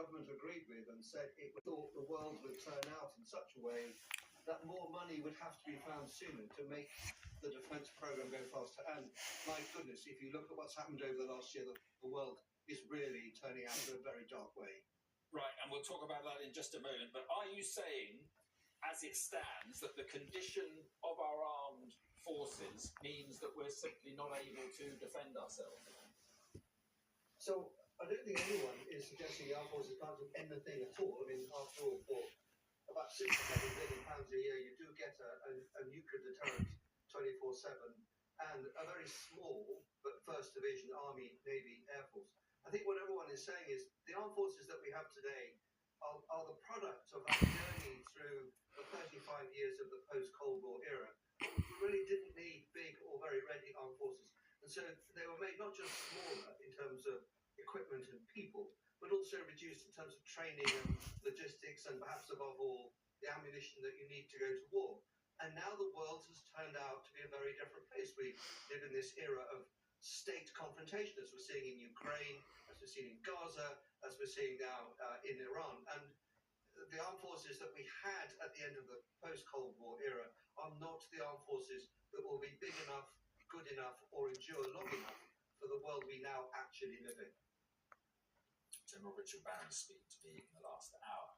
government agreed with and said it thought the world would turn out in such a way that more money would have to be found sooner to make the defence programme go faster. And my goodness, if you look at what's happened over the last year, the world is really turning out in a very dark way. Right, and we'll talk about that in just a moment. But are you saying, as it stands, that the condition of our armed forces means that we're simply not able to defend ourselves? So I don't think anyone is suggesting the armed forces can't do anything at all. I mean, after all, for about £67 billion a year, you do get a nuclear deterrent 24/7 and a very small but first division Army, Navy, Air Force. I think what everyone is saying is the armed forces that we have today are the product of our journey through the 35 years of the post-Cold War era. We really didn't need big or very ready armed forces. And so they were made not just smaller in terms of equipment and people, but also reduced in terms of training and logistics and perhaps above all, the ammunition that you need to go to war. And now the world has turned out to be a very different place. We live in this era of state confrontation, as we're seeing in Ukraine, as we're seeing in Gaza, as we're seeing now in Iran. And the armed forces that we had at the end of the post-Cold War era are not the armed forces that will be big enough, good enough, or endure long enough for the world we now actually live in. General Richard Barron speaking to me in the last hour.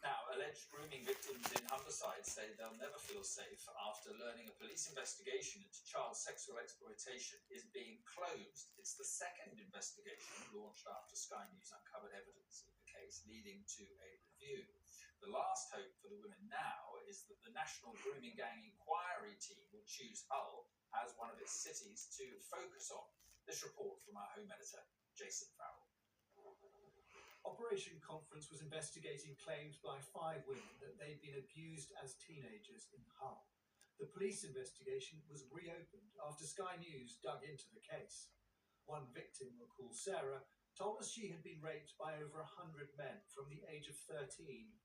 Now, alleged grooming victims in Humberside say they'll never feel safe after learning a police investigation into child sexual exploitation is being closed. It's the second investigation launched after Sky News uncovered evidence of the case, leading to a review. The last hope for the women now is that the National Grooming Gang Inquiry Team will choose Hull as one of its cities to focus on. This report from our home editor, Jason Farrell. Operation Conference was investigating claims by 5 women that they'd been abused as teenagers in Hull. The police investigation was reopened after Sky News dug into the case. One victim, we'll call Sarah, told us she had been raped by over 100 men from the age of 13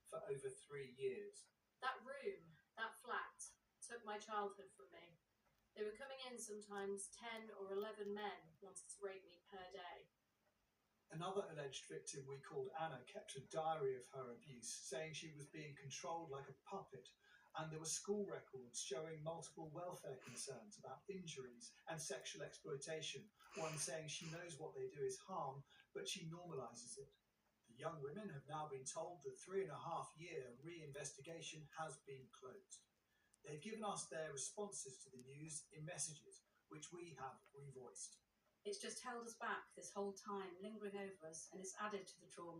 for over 3 years. That room, that flat, took my childhood from me. They were coming in sometimes 10 or 11 men wanted to rape me per day. Another alleged victim we called Anna kept a diary of her abuse, saying she was being controlled like a puppet, and there were school records showing multiple welfare concerns about injuries and sexual exploitation, one saying she knows what they do is harm, but she normalises it. The young women have now been told the 3.5-year re-investigation has been closed. They've given us their responses to the news in messages, which we have revoiced. It's just held us back this whole time, lingering over us, and it's added to the trauma.